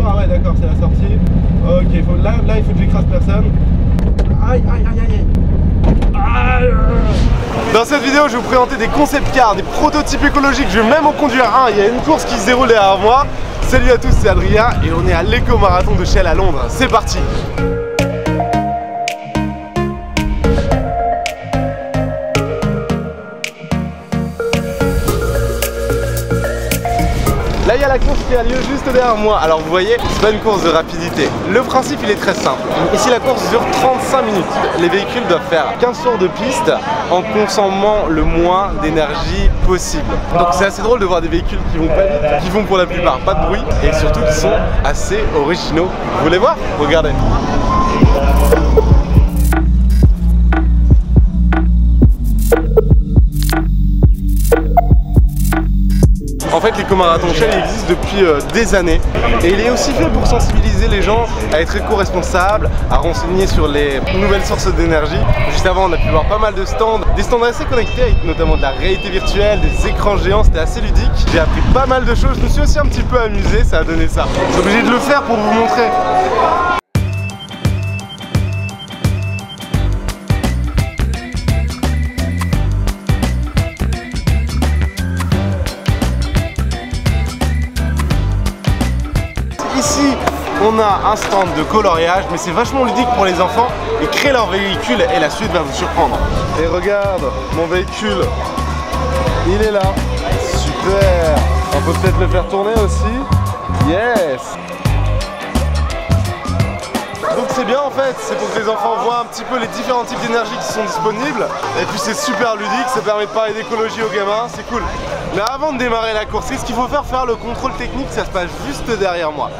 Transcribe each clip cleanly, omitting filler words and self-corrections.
clignotant. Ah ouais, d'accord, c'est la sortie. Ok, là, il faut que j'écrase personne. Aïe, aïe, aïe, aïe. Dans cette vidéo, je vais vous présenter des concept cars, des prototypes écologiques. Je vais même en conduire un. Il y a une course qui se déroule derrière moi. Salut à tous, c'est Adrien et on est à l'éco-marathon de Shell à Londres. C'est parti! Là, il y a la course qui a lieu juste derrière moi. Alors vous voyez, c'est pas une course de rapidité. Le principe, il est très simple. Ici, la course dure 35 minutes. Les véhicules doivent faire 15 tours de piste en consommant le moins d'énergie possible. Donc c'est assez drôle de voir des véhicules qui vont pas vite, qui font pour la plupart pas de bruit et surtout qui sont assez originaux. Vous voulez voir? Regardez. En fait, l'éco-marathon Shell existe depuis des années et il est aussi fait pour sensibiliser les gens à être éco-responsables, à renseigner sur les nouvelles sources d'énergie. Juste avant, on a pu voir pas mal de stands, des stands assez connectés avec notamment de la réalité virtuelle, des écrans géants, c'était assez ludique. J'ai appris pas mal de choses, je me suis aussi un petit peu amusé, ça a donné ça. Je suis obligé de le faire pour vous montrer. Ici, on a un stand de coloriage, mais c'est vachement ludique pour les enfants. Ils créent leur véhicule et la suite va vous surprendre. Et regarde, mon véhicule, il est là. Super. On peut peut-être le faire tourner aussi. Yes. Donc c'est bien en fait, c'est pour que les enfants voient un petit peu les différents types d'énergie qui sont disponibles. Et puis c'est super ludique, ça permet de parler d'écologie aux gamins, c'est cool. Mais avant de démarrer la course, qu'est-ce qu'il faut faire? Faire le contrôle technique, ça se passe juste derrière moi.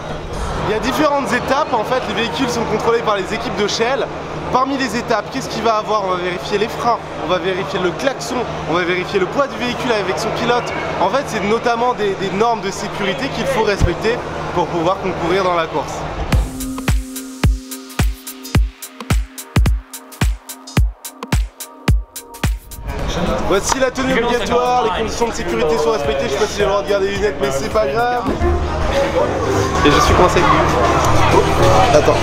Il y a différentes étapes, en fait, les véhicules sont contrôlés par les équipes de Shell. Parmi les étapes, qu'est-ce qu'il va avoir? On va vérifier les freins, on va vérifier le klaxon, on va vérifier le poids du véhicule avec son pilote. En fait, c'est notamment des normes de sécurité qu'il faut respecter pour pouvoir concourir dans la course. Voici la tenue obligatoire, les conditions de sécurité sont respectées. Je sais pas si j'ai le droit de garder les lunettes, mais c'est pas grave. Et je suis coincé. Attends.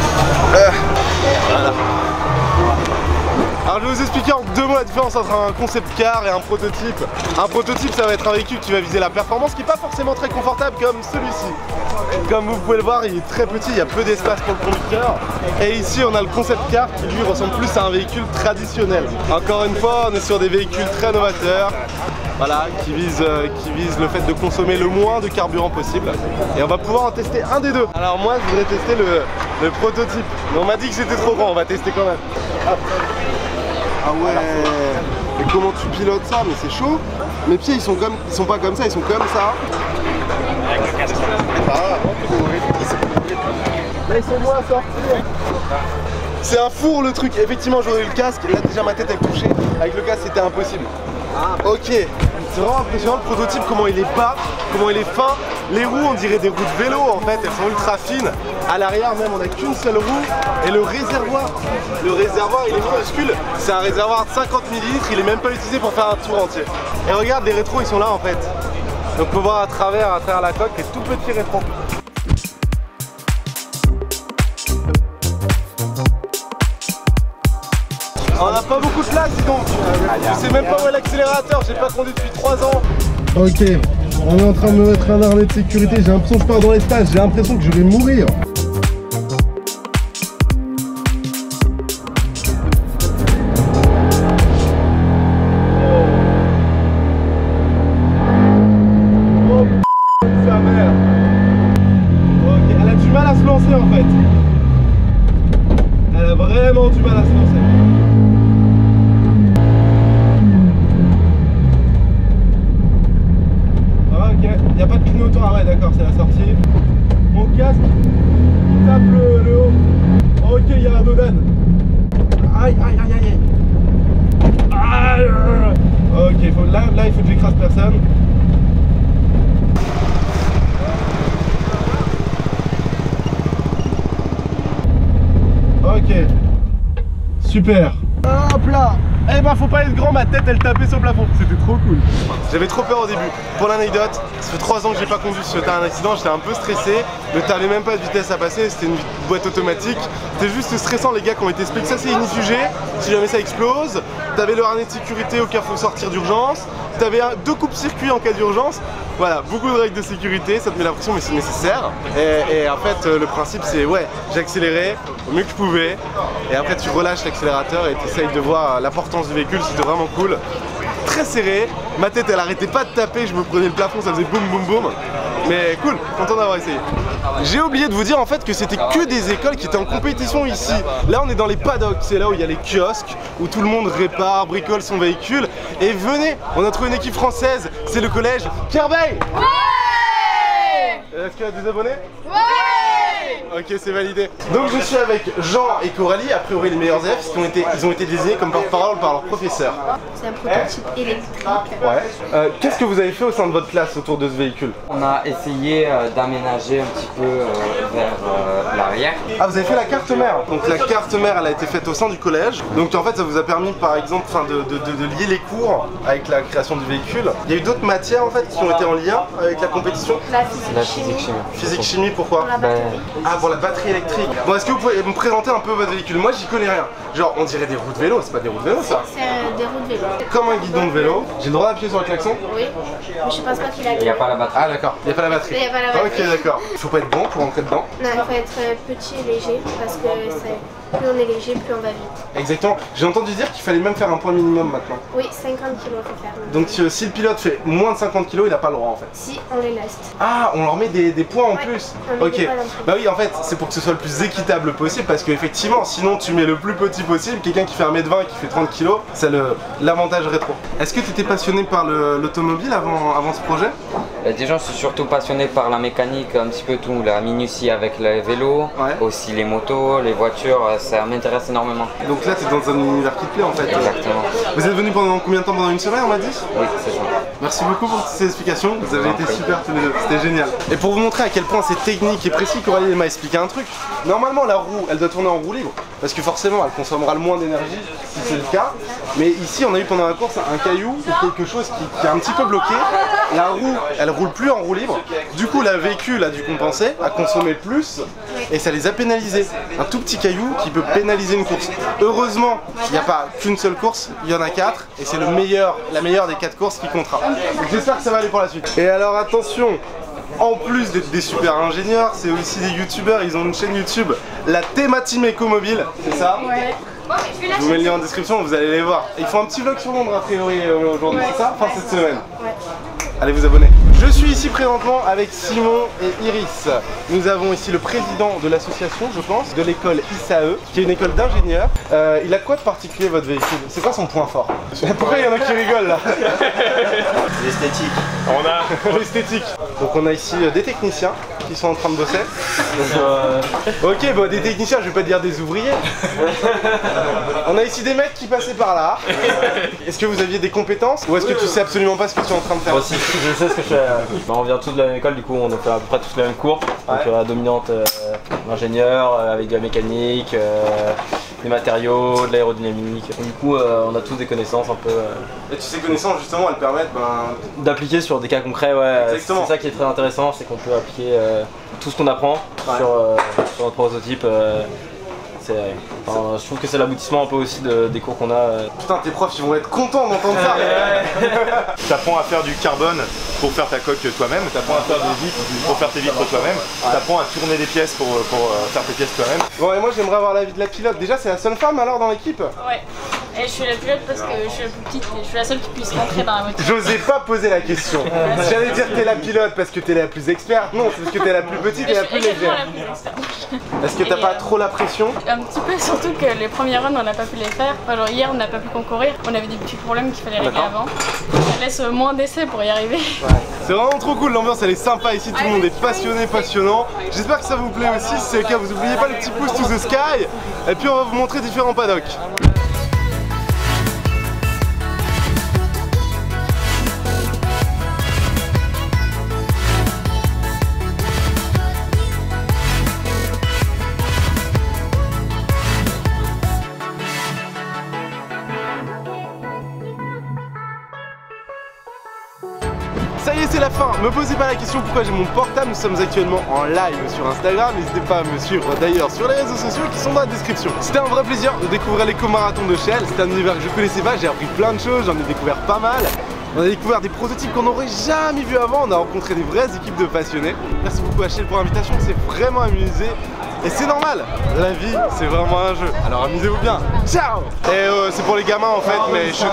Voilà. Alors je vais vous expliquer en deux mots la différence entre un concept car et un prototype. Un prototype, ça va être un véhicule qui va viser la performance, qui n'est pas forcément très confortable comme celui-ci. Comme vous pouvez le voir, il est très petit, il y a peu d'espace pour le conducteur. Et ici on a le concept car qui lui ressemble plus à un véhicule traditionnel. Encore une fois, on est sur des véhicules très novateurs. Voilà, qui vise le fait de consommer le moins de carburant possible. Et on va pouvoir en tester un des deux. Alors moi je voudrais tester le prototype. Mais on m'a dit que c'était trop grand, on va tester quand même. Hop. Ah ouais. Mais comment tu pilotes ça? Mais c'est chaud. Mes pieds ils sont pas comme ça, ils sont comme ça. Laissez-moi sortir. C'est un four le truc. Effectivement j'aurais eu le casque. Là déjà ma tête elle touchait. Avec le casque c'était impossible. Ok. C'est vraiment impressionnant le prototype, comment il est bas, comment il est fin. Les roues on dirait des roues de vélo en fait, elles sont ultra fines. À l'arrière même on n'a qu'une seule roue. Et le réservoir il est minuscule. C'est un réservoir de 50 ml, il est même pas utilisé pour faire un tour entier. Et regarde, les rétros ils sont là en fait. Donc on peut voir à travers la coque les tout petits rétros. On n'a pas beaucoup de place donc. Je sais même pas où est l'accélérateur, j'ai pas conduit depuis 3 ans. Ok, on est en train de me mettre un harnais de sécurité, j'ai l'impression que je pars dans l'espace, j'ai l'impression que je vais mourir. Oh sa mère. Ok, elle a du mal à se lancer en fait. Elle a vraiment du mal à se lancer. Il n'y a pas de clignotant, ah ouais d'accord, c'est la sortie. Mon casque, il tape le haut. Ok, il y a un dodan. Aïe, aïe, aïe, aïe. Aïe. Ok, là il faut que j'écrase personne. Ok, super. Hop là. Eh ben faut pas être grand, ma tête elle tapait sur le plafond. C'était trop cool. J'avais trop peur au début. Pour l'anecdote, ça fait 3 ans que j'ai pas conduit. Si j'étais un accident, j'étais un peu stressé. Mais t'avais même pas de vitesse à passer, c'était une boîte automatique. C'était juste stressant les gars qui ont été expliqués. Ça c'est inifugé, si jamais ça explose. T'avais le harnais de sécurité au cas où faut sortir d'urgence. T'avais 2 coupes-circuits en cas d'urgence. Voilà, beaucoup de règles de sécurité, ça te met la pression mais c'est nécessaire. Et en fait le principe c'est ouais, j'accélérais au mieux que je pouvais. Et après tu relâches l'accélérateur et tu essayes de voir l'importance du véhicule, c'était vraiment cool. Très serré, ma tête elle arrêtait pas de taper, je me prenais le plafond, ça faisait boum boum boum. Mais cool, content d'avoir essayé. J'ai oublié de vous dire en fait que c'était que des écoles qui étaient en compétition ici. Là on est dans les paddocks, c'est là où il y a les kiosques, où tout le monde répare, bricole son véhicule. Et venez, on a trouvé une équipe française, c'est le collège Kerbeil. Ouais. Est-ce qu'il y a des abonnés? Ouais. Ok, c'est validé. Donc je suis avec Jean et Coralie, a priori les meilleurs élèves, parce qu'ils ont été désignés comme porte-parole par leur professeur. C'est un prototype électrique. Ouais. Qu'est-ce que vous avez fait au sein de votre classe autour de ce véhicule? On a essayé d'aménager un petit peu vers l'arrière. Ah, vous avez fait la carte mère. Donc la carte mère, elle a été faite au sein du collège. Donc en fait, ça vous a permis par exemple de lier les cours avec la création du véhicule. Il y a eu d'autres matières en fait qui ont été en lien avec la compétition. La physique chimie. Physique chimie, pourquoi? Ah, pour la batterie électrique. Bon, est-ce que vous pouvez me présenter un peu votre véhicule? Moi, j'y connais rien. Genre, on dirait des roues de vélo, c'est pas des roues de vélo ça? C'est des roues de vélo. Comme un guidon de vélo. J'ai le droit d'appuyer sur le klaxon? Oui, mais je pense pas qu'il a. Il n'y a pas la batterie. Ah, d'accord, il n'y a pas la batterie. Il y a pas la batterie. Ok, d'accord. Il faut pas être bon pour rentrer dedans? Non, il faut être petit et léger parce que plus on est léger, plus on va vite. Exactement. J'ai entendu dire qu'il fallait même faire un poids minimum maintenant. Oui, 50 kg faut faire. Donc si le pilote fait moins de 50 kg, il n'a pas le droit en fait. Si, on les laisse. Ah, on leur met des poids en plus. Ok. Bah oui, en fait, c'est pour que ce soit le plus équitable possible parce qu'effectivement, sinon tu mets le plus petit possible. Quelqu'un qui fait 1m20 et qui fait 30 kg, c'est l'avantage rétro. Est-ce que tu étais passionné par l'automobile avant ce projet? Déjà, je suis surtout passionné par la mécanique, un petit peu tout, la minutie avec les vélos, aussi les motos, les voitures, ça m'intéresse énormément. Donc là, tu es dans un univers qui te plaît en fait. Exactement. Vous êtes venu pendant combien de temps? Pendant une semaine, on m'a dit? Oui, c'est ça. Merci beaucoup pour toutes ces explications, vous avez été super tous les deux, c'était génial. Et pour vous montrer à quel point c'est technique et précis, Coralie m'a expliqué un truc. Normalement, la roue, elle doit tourner en roue libre, parce que forcément, elle consommera le moins d'énergie si c'est le cas. Mais ici, on a eu pendant la course un caillou ou quelque chose qui est un petit peu bloqué. La roue, elle roule plus en roue libre. Du coup, le véhicule a dû compenser, a consommé plus, et ça les a pénalisés. Un tout petit caillou qui peut pénaliser une course. Heureusement, il n'y a pas qu'une seule course, il y en a 4, et c'est la meilleure des 4 courses qui comptera. J'espère que ça va aller pour la suite. Et alors attention, en plus d'être des super ingénieurs, c'est aussi des youtubeurs, ils ont une chaîne YouTube, la Team Écomobile, c'est ça? Ouais. Je vous mets le lien en description, vous allez les voir. Ils font un petit vlog sur Londres a priori aujourd'hui, c'est ça? Enfin cette semaine. Ouais. Allez vous abonner. Je suis ici présentement avec Simon et Iris. Nous avons ici le président de l'association, je pense, de l'école ISAE, qui est une école d'ingénieurs. Il a quoi de particulier votre véhicule? C'est quoi son point fort? Pourquoi il y en a qui rigolent là? L'esthétique. On a l'esthétique. Donc on a ici des techniciens qui sont en train de bosser. Ok, bon des techniciens, je vais pas dire des ouvriers. On a ici des mecs qui passaient par là. Est-ce que vous aviez des compétences ou est-ce que tu sais absolument pas ce que tu es en train de faire? Moi aussi, je sais ce que je fais. On vient tous de la même école, du coup on a fait à peu près tous les mêmes cours. Donc la dominante ingénieur avec de la mécanique, des matériaux, de l'aérodynamique. Du coup on a tous des connaissances un peu. Et ces connaissances justement elles permettent d'appliquer sur des cas concrets, ouais. Exactement. C'est ça qui est très intéressant, c'est qu'on peut appliquer tout ce qu'on apprend sur notre prototype. Je trouve que c'est l'aboutissement un peu aussi des cours qu'on a. Putain, tes profs ils vont être contents d'entendre ça. T'apprends à faire du carbone pour faire ta coque toi-même, t'apprends à faire des vitres pour faire tes vitres toi-même, t'apprends à tourner des pièces pour faire tes pièces toi-même. Bon et moi j'aimerais avoir l'avis de la pilote. Déjà c'est la seule femme alors dans l'équipe? Ouais. Et je suis la pilote parce que je suis la plus petite et je suis la seule qui puisse rentrer dans la voiture. J'osais pas poser la question. J'allais dire t'es la pilote parce que t'es la plus experte. Non, c'est parce que t'es la plus petite et la plus légère. Est-ce que t'as pas trop la pression? Un petit peu, surtout que les premiers runs on n'a pas pu les faire. Enfin, genre hier on n'a pas pu concourir, on avait des petits problèmes qu'il fallait régler avant. Ça laisse moins d'essais pour y arriver. Ouais. C'est vraiment trop cool, l'ambiance elle est sympa ici, tout le monde est passionné, passionnant. J'espère que ça vous plaît aussi, si c'est le cas vous n'oubliez pas le petit pouce to the sky. Et puis on va vous montrer différents paddocks. Me posez pas la question pourquoi j'ai mon portable, nous sommes actuellement en live sur Instagram. N'hésitez pas à me suivre d'ailleurs sur les réseaux sociaux qui sont dans la description. C'était un vrai plaisir de découvrir l'éco-marathon de Shell. C'est un univers que je connaissais pas, j'ai appris plein de choses, j'en ai découvert pas mal. On a découvert des prototypes qu'on n'aurait jamais vu avant, on a rencontré des vraies équipes de passionnés. Merci beaucoup à Shell pour l'invitation, on s'est vraiment amusé. Et c'est normal, la vie c'est vraiment un jeu, alors amusez-vous bien. Ciao. Et c'est pour les gamins en fait, mais je...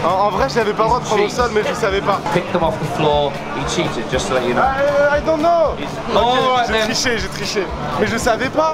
En vrai, je n'avais pas le droit de prendre au sol, mais je savais pas. Pick them off the floor. He cheated, just to let you know. I don't know. Okay, j'ai triché. Mais je savais pas.